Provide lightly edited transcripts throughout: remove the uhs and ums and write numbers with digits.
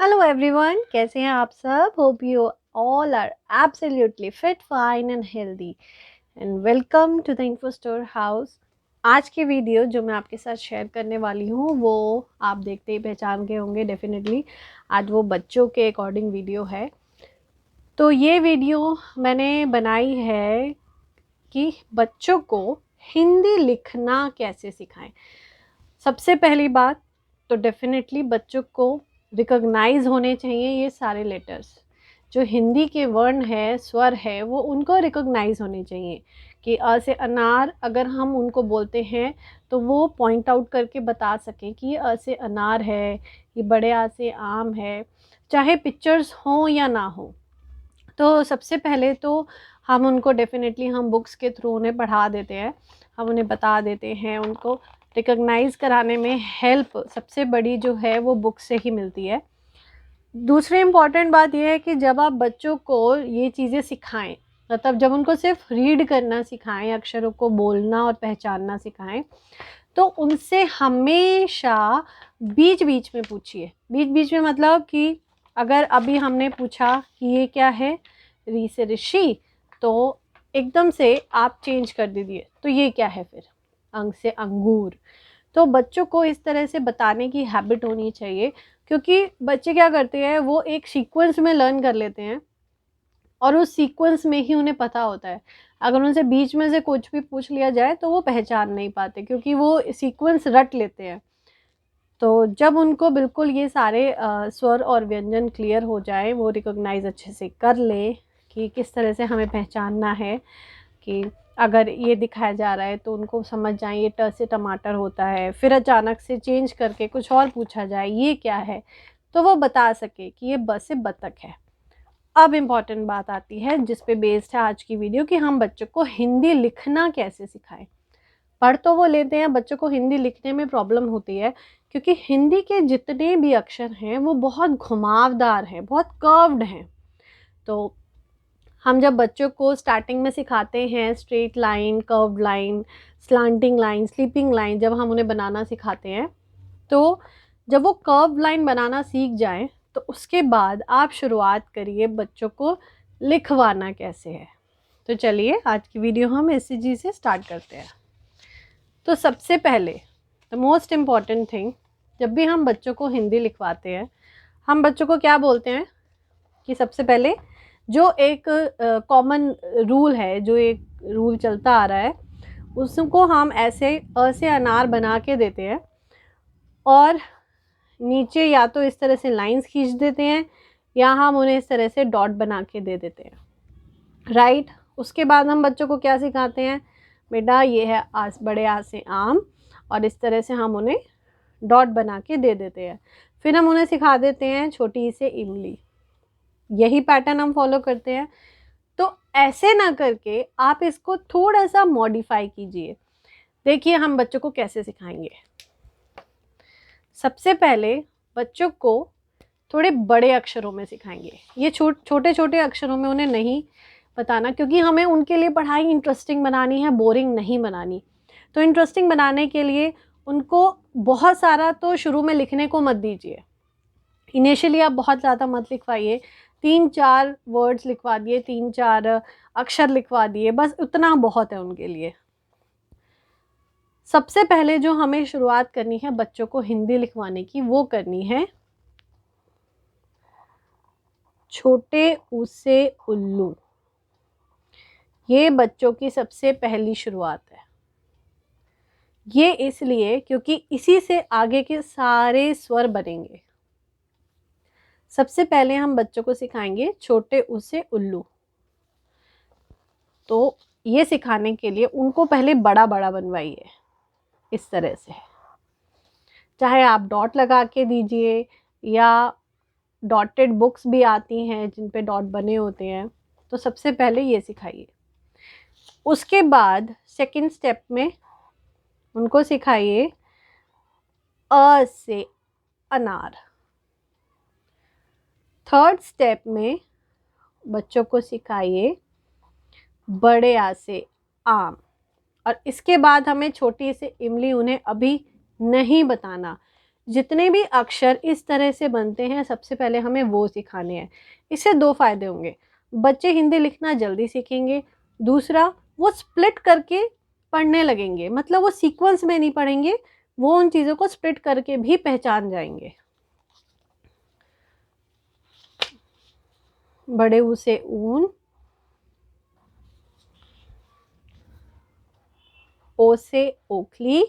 Hello everyone, कैसे हैं आप सब। Hope you all are absolutely fit, fine and healthy and welcome to the info storehouse. आज की वीडियो जो मैं आपके साथ शेयर करने वाली हूँ वो आप देखते ही पहचान गए होंगे डेफिनेटली। आज वो बच्चों के अकॉर्डिंग वीडियो है। तो ये वीडियो मैंने बनाई है कि बच्चों को हिंदी लिखना कैसे सिखाएं। सबसे पहली बात तो डेफिनेटली बच्चों को रिकॉग्नाइज होने चाहिए ये सारे लेटर्स। जो हिंदी के वर्ण है, स्वर है, वो उनको रिकॉग्नाइज होने चाहिए कि अ से अनार अगर हम उनको बोलते हैं तो वो पॉइंट आउट करके बता सकें कि ये अ से अनार है, ये बड़े आ से आम है, चाहे पिक्चर्स हों या ना हो। तो सबसे पहले तो हम उनको डेफिनेटली हम बुक्स के थ्रू उन्हें पढ़ा देते हैं, हम उन्हें बता देते हैं। उनको रिकॉग्नाइज कराने में हेल्प सबसे बड़ी जो है वो बुक से ही मिलती है। दूसरी इम्पॉर्टेंट बात यह है कि जब आप बच्चों को ये चीज़ें सिखाएं, मतलब जब उनको सिर्फ रीड करना सिखाएं, अक्षरों को बोलना और पहचानना सिखाएं, तो उनसे हमेशा बीच बीच में पूछिए। बीच बीच में मतलब कि अगर अभी हमने पूछा कि ये क्या है, री से ऋषि, तो एकदम से आप चेंज कर दीजिए तो ये क्या है, फिर अंग से अंगूर। तो बच्चों को इस तरह से बताने की हैबिट होनी चाहिए, क्योंकि बच्चे क्या करते हैं, वो एक सीक्वेंस में लर्न कर लेते हैं और उस सीक्वेंस में ही उन्हें पता होता है। अगर उनसे बीच में से कुछ भी पूछ लिया जाए तो वो पहचान नहीं पाते, क्योंकि वो सीक्वेंस रट लेते हैं। तो जब उनको बिल्कुल ये सारे स्वर और व्यंजन क्लियर हो जाए, वो रिकॉग्नाइज अच्छे से कर ले कि किस तरह से हमें पहचानना है, कि अगर ये दिखाया जा रहा है तो उनको समझ जाए ये ट से टमाटर होता है, फिर अचानक से चेंज करके कुछ और पूछा जाए ये क्या है, तो वो बता सके कि ये ब से बतख है। अब इम्पॉर्टेंट बात आती है जिस पे बेस्ड है आज की वीडियो, कि हम बच्चों को हिंदी लिखना कैसे सिखाएं। पढ़ तो वो लेते हैं, बच्चों को हिंदी लिखने में प्रॉब्लम होती है, क्योंकि हिंदी के जितने भी अक्षर हैं वो बहुत घुमावदार हैं, बहुत कर्व्ड हैं। तो हम जब बच्चों को स्टार्टिंग में सिखाते हैं straight line, curved line, slanting line, sleeping line, जब हम उन्हें बनाना सिखाते हैं, तो जब वो कर्व्ड लाइन बनाना सीख जाएं तो उसके बाद आप शुरुआत करिए बच्चों को लिखवाना कैसे है। तो चलिए आज की वीडियो हम इसी चीज़ से स्टार्ट करते हैं। तो सबसे पहले द मोस्ट इम्पॉर्टेंट थिंग, जब भी हम बच्चों को हिंदी लिखवाते हैं, हम बच्चों को क्या बोलते हैं कि सबसे पहले जो एक कॉमन रूल है, जो एक रूल चलता आ रहा है, उसको हम ऐसे अ से अनार बना के देते हैं और नीचे या तो इस तरह से लाइंस खींच देते हैं या हम उन्हें इस तरह से डॉट बना के दे देते हैं, राइट। उसके बाद हम बच्चों को क्या सिखाते हैं, बेटा ये है आस, बड़े आ से आम, और इस तरह से हम उन्हें डॉट बना के दे देते हैं। फिर हम उन्हें सिखा देते हैं छोटी से इमली। यही पैटर्न हम फॉलो करते हैं। तो ऐसे ना करके आप इसको थोड़ा सा मॉडिफाई कीजिए। देखिए हम बच्चों को कैसे सिखाएंगे। सबसे पहले बच्चों को थोड़े बड़े अक्षरों में सिखाएंगे। ये छोटे छोटे अक्षरों में उन्हें नहीं बताना, क्योंकि हमें उनके लिए पढ़ाई इंटरेस्टिंग बनानी है, बोरिंग नहीं बनानी। तो इंटरेस्टिंग बनाने के लिए उनको बहुत सारा तो शुरू में लिखने को मत दीजिए। इनिशियली आप बहुत ज़्यादा मत लिखवाइए, 3-4 वर्ड्स लिखवा दिए, 3-4 अक्षर लिखवा दिए, बस उतना बहुत है उनके लिए। सबसे पहले जो हमें शुरुआत करनी है बच्चों को हिंदी लिखवाने की, वो करनी है छोटे ऊ से उल्लू। ये बच्चों की सबसे पहली शुरुआत है। ये इसलिए क्योंकि इसी से आगे के सारे स्वर बनेंगे। सबसे पहले हम बच्चों को सिखाएंगे छोटे ऊ से उल्लू। तो ये सिखाने के लिए उनको पहले बड़ा बड़ा बनवाइए इस तरह से, चाहे आप डॉट लगा के दीजिए या डॉटेड बुक्स भी आती हैं जिन पे डॉट बने होते हैं। तो सबसे पहले ये सिखाइए। उसके बाद सेकंड स्टेप में उनको सिखाइए अ से अनार। थर्ड स्टेप में बच्चों को सिखाइए बड़े आ से आम। और इसके बाद हमें छोटी सी इमली उन्हें अभी नहीं बताना, जितने भी अक्षर इस तरह से बनते हैं सबसे पहले हमें वो सिखाने हैं। इससे 2 फ़ायदे होंगे, बच्चे हिंदी लिखना जल्दी सीखेंगे, दूसरा वो स्प्लिट करके पढ़ने लगेंगे, मतलब वो सीक्वेंस में नहीं पढ़ेंगे, वो उन चीज़ों को स्प्लिट करके भी पहचान जाएंगे। बड़े ऊ से ऊन, ओ से ओखली,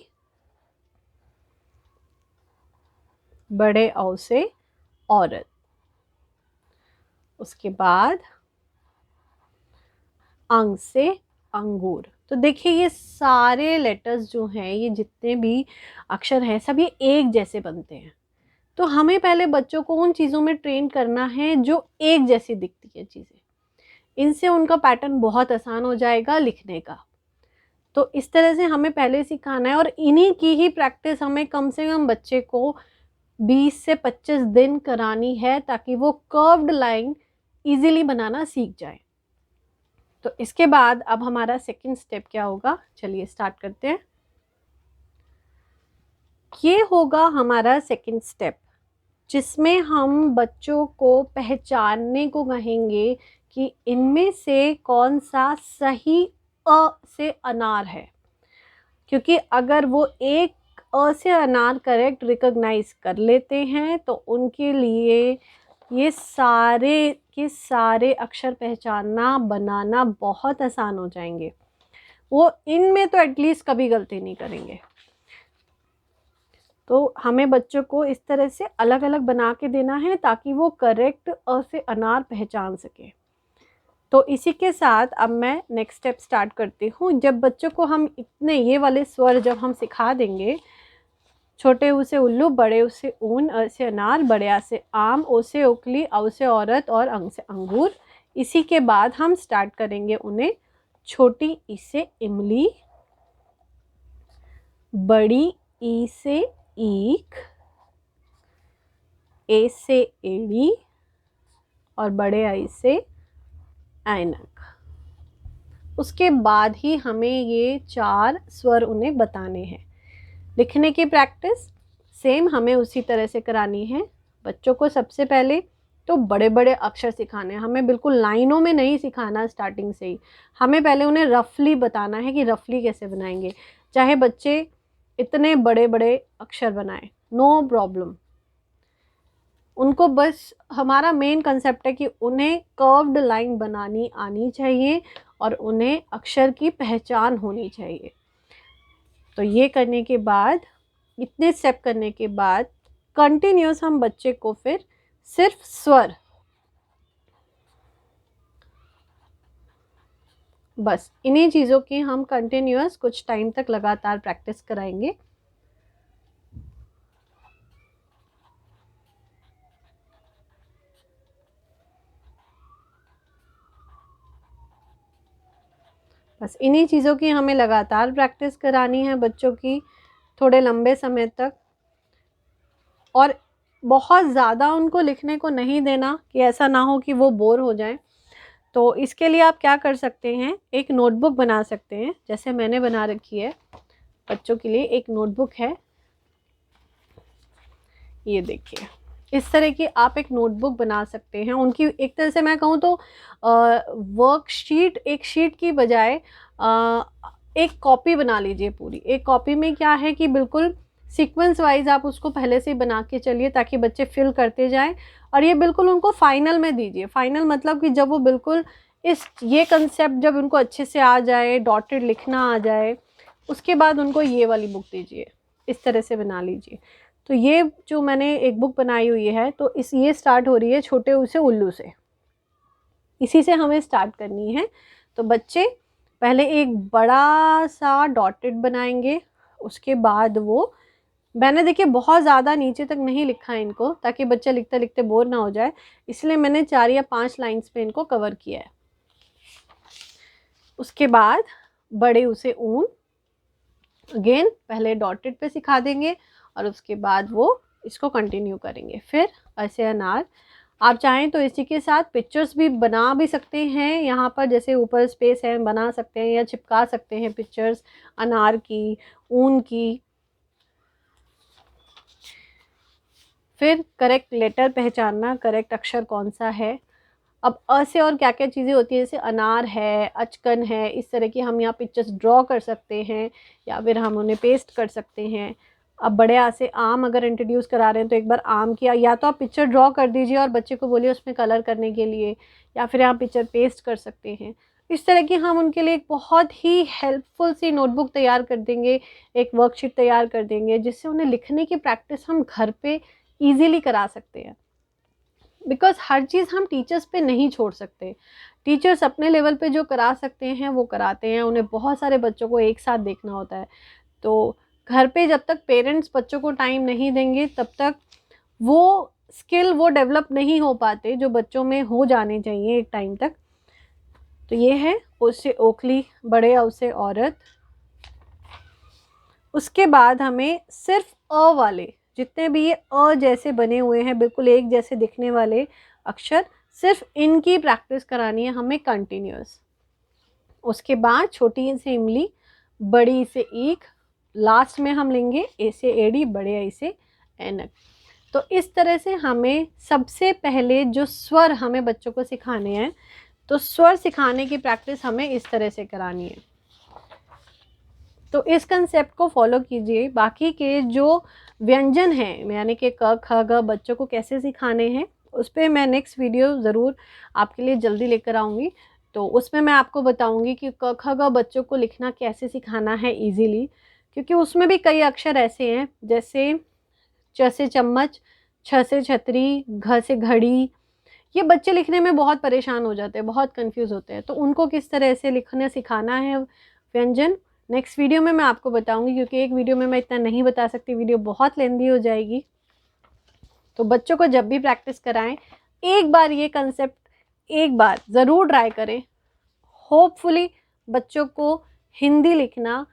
बड़े औ से औरत। उसके बाद अंग से अंगूर। तो देखिए ये सारे लेटर्स जो हैं, ये जितने भी अक्षर हैं, सब ये एक जैसे बनते हैं। तो हमें पहले बच्चों को उन चीज़ों में ट्रेन करना है जो एक जैसी दिखती है चीज़ें। इनसे उनका पैटर्न बहुत आसान हो जाएगा लिखने का। तो इस तरह से हमें पहले सिखाना है और इन्हीं की ही प्रैक्टिस हमें कम से कम बच्चे को 20 से 25 दिन करानी है, ताकि वो कर्व्ड लाइन इजीली बनाना सीख जाए। तो इसके बाद अब हमारा सेकंड स्टेप क्या होगा, चलिए स्टार्ट करते हैं। ये होगा हमारा सेकंड स्टेप, जिसमें हम बच्चों को पहचानने को कहेंगे कि इनमें से कौन सा सही अ से अनार है। क्योंकि अगर वो एक अ से अनार करेक्ट रिकॉग्नाइज कर लेते हैं तो उनके लिए ये सारे के सारे अक्षर पहचानना बनाना बहुत आसान हो जाएंगे। वो इनमें तो एटलीस्ट कभी गलती नहीं करेंगे। तो हमें बच्चों को इस तरह से अलग अलग बना के देना है ताकि वो करेक्ट अ से अनार पहचान सके। तो इसी के साथ अब मैं नेक्स्ट स्टेप स्टार्ट करती हूँ। जब बच्चों को हम इतने ये वाले स्वर जब हम सिखा देंगे, छोटे ऊ से उल्लू, बड़े ऊ से ऊन, अ से अनार, बड़े आ से आम, ओ से ओखली, औ से औरत और अंग से अंगूर, इसी के बाद हम स्टार्ट करेंगे उन्हें छोटी ई से इमली, बड़ी ई से ईख, ए से एड़ी और बड़े आई से ऐनक। उसके बाद ही हमें ये 4 स्वर उन्हें बताने हैं। लिखने की प्रैक्टिस सेम हमें उसी तरह से करानी है। बच्चों को सबसे पहले तो बड़े बड़े अक्षर सिखाने हैं, हमें बिल्कुल लाइनों में नहीं सिखाना स्टार्टिंग से ही। हमें पहले उन्हें रफली बताना है कि रफली कैसे बनाएंगे। चाहे बच्चे इतने बड़े बड़े अक्षर बनाएं, नो प्रॉब्लम। उनको बस हमारा मेन कंसेप्ट है कि उन्हें कर्व्ड लाइन बनानी आनी चाहिए और उन्हें अक्षर की पहचान होनी चाहिए। तो ये करने के बाद, इतने स्टेप करने के बाद कंटिन्यूस हम बच्चे को फिर सिर्फ स्वर, बस इन्हीं चीज़ों की हम कंटिन्यूस कुछ टाइम तक लगातार प्रैक्टिस कराएंगे। बस इन्हीं चीज़ों की हमें लगातार प्रैक्टिस करानी है बच्चों की थोड़े लंबे समय तक, और बहुत ज़्यादा उनको लिखने को नहीं देना कि ऐसा ना हो कि वो बोर हो जाएं। तो इसके लिए आप क्या कर सकते हैं, एक नोटबुक बना सकते हैं, जैसे मैंने बना रखी है बच्चों के लिए। एक नोटबुक है, ये देखिए, इस तरह की आप एक नोटबुक बना सकते हैं। उनकी एक तरह से मैं कहूँ तो वर्कशीट, एक शीट की बजाय एक कॉपी बना लीजिए पूरी। एक कॉपी में क्या है कि बिल्कुल सीक्वेंस वाइज आप उसको पहले से ही बना के चलिए ताकि बच्चे फिल करते जाएं, और ये बिल्कुल उनको फाइनल में दीजिए। फाइनल मतलब कि जब वो बिल्कुल ये कंसेप्ट जब उनको अच्छे से आ जाए, डॉटेड लिखना आ जाए, उसके बाद उनको ये वाली बुक दीजिए, इस तरह से बना लीजिए। तो ये जो मैंने एक बुक बनाई हुई है, तो ये स्टार्ट हो रही है छोटे ऊ से उल्लू से, इसी से हमें स्टार्ट करनी है। तो बच्चे पहले एक बड़ा सा डॉटेड बनाएंगे, उसके बाद वो, मैंने देखिए बहुत ज़्यादा नीचे तक नहीं लिखा है इनको ताकि बच्चा लिखते लिखते बोर ना हो जाए, इसलिए मैंने 4 या 5 लाइंस पे इनको कवर किया है। उसके बाद बड़े ऊ से ऊन, अगेन पहले डॉटेड पे सिखा देंगे और उसके बाद वो इसको कंटिन्यू करेंगे। फिर ऐसे अनार, आप चाहें तो इसी के साथ पिक्चर्स भी बना भी सकते हैं, यहाँ पर जैसे ऊपर स्पेस है बना सकते हैं या चिपका सकते हैं पिक्चर्स अनार की, ऊन की। फिर करेक्ट लेटर पहचानना, करेक्ट अक्षर कौन सा है। अब अ से और क्या क्या चीज़ें होती हैं, जैसे अनार है, अचकन है, इस तरह की हम यहाँ पिक्चर्स ड्रॉ कर सकते हैं या फिर हम उन्हें पेस्ट कर सकते हैं। अब बड़े आ से आम अगर इंट्रोड्यूस करा रहे हैं तो एक बार आम की या तो आप पिक्चर ड्रॉ कर दीजिए और बच्चे को बोलिए उसमें कलर करने के लिए, या फिर आप पिक्चर पेस्ट कर सकते हैं। इस तरह की हम उनके लिए एक बहुत ही हेल्पफुल सी नोटबुक तैयार कर देंगे, एक वर्कशीट तैयार कर देंगे, जिससे उन्हें लिखने की प्रैक्टिस हम घर पे ईज़िली करा सकते हैं। बिकॉज़ हर चीज़ हम टीचर्स पे नहीं छोड़ सकते। टीचर्स अपने लेवल पे जो करा सकते हैं वो कराते हैं, उन्हें बहुत सारे बच्चों को एक साथ देखना होता है। तो घर पे जब तक पेरेंट्स बच्चों को टाइम नहीं देंगे तब तक वो स्किल वो डेवलप नहीं हो पाते जो बच्चों में हो जाने चाहिए एक टाइम तक। तो ये है ओ से ओखली, बड़े औ से औरत। उसके बाद हमें सिर्फ अ वाले जितने भी ये अ जैसे बने हुए हैं, बिल्कुल एक जैसे दिखने वाले अक्षर, सिर्फ इनकी प्रैक्टिस करानी है हमें कंटिन्यूअस। उसके बाद छोटी से इमली, बड़ी से ईख, लास्ट में हम लेंगे ए से एड़ी, बड़े आई से ऐनक। तो इस तरह से हमें सबसे पहले जो स्वर हमें बच्चों को सिखाने हैं, तो स्वर सिखाने की प्रैक्टिस हमें इस तरह से करानी है। तो इस कंसेप्ट को फॉलो कीजिए। बाकी के जो व्यंजन हैं यानी कि क ख ग बच्चों को कैसे सिखाने हैं, उस पर मैं नेक्स्ट वीडियो ज़रूर आपके लिए जल्दी लेकर आऊँगी। तो उसमें मैं आपको बताऊँगी कि क ख ग बच्चों को लिखना कैसे सिखाना है ईज़िली, क्योंकि उसमें भी कई अक्षर ऐसे हैं जैसे च से चम्मच, छ से छतरी, घ से घड़ी। ये बच्चे लिखने में बहुत परेशान हो जाते हैं, बहुत कंफ्यूज होते हैं। तो उनको किस तरह से लिखना सिखाना है व्यंजन, नेक्स्ट वीडियो में मैं आपको बताऊंगी, क्योंकि एक वीडियो में मैं इतना नहीं बता सकती, वीडियो बहुत लेंदी हो जाएगी। तो बच्चों को जब भी प्रैक्टिस कराएं, एक बार ये कंसेप्ट एक बार ज़रूर ट्राई करें। होपफुली बच्चों को हिंदी लिखना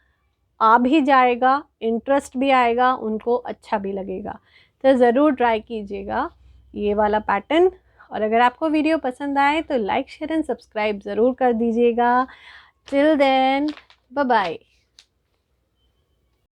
आ भी जाएगा, इंटरेस्ट भी आएगा, उनको अच्छा भी लगेगा। तो ज़रूर ट्राई कीजिएगा ये वाला पैटर्न। और अगर आपको वीडियो पसंद आए तो लाइक शेयर एंड सब्सक्राइब ज़रूर कर दीजिएगा। Till then, bye bye.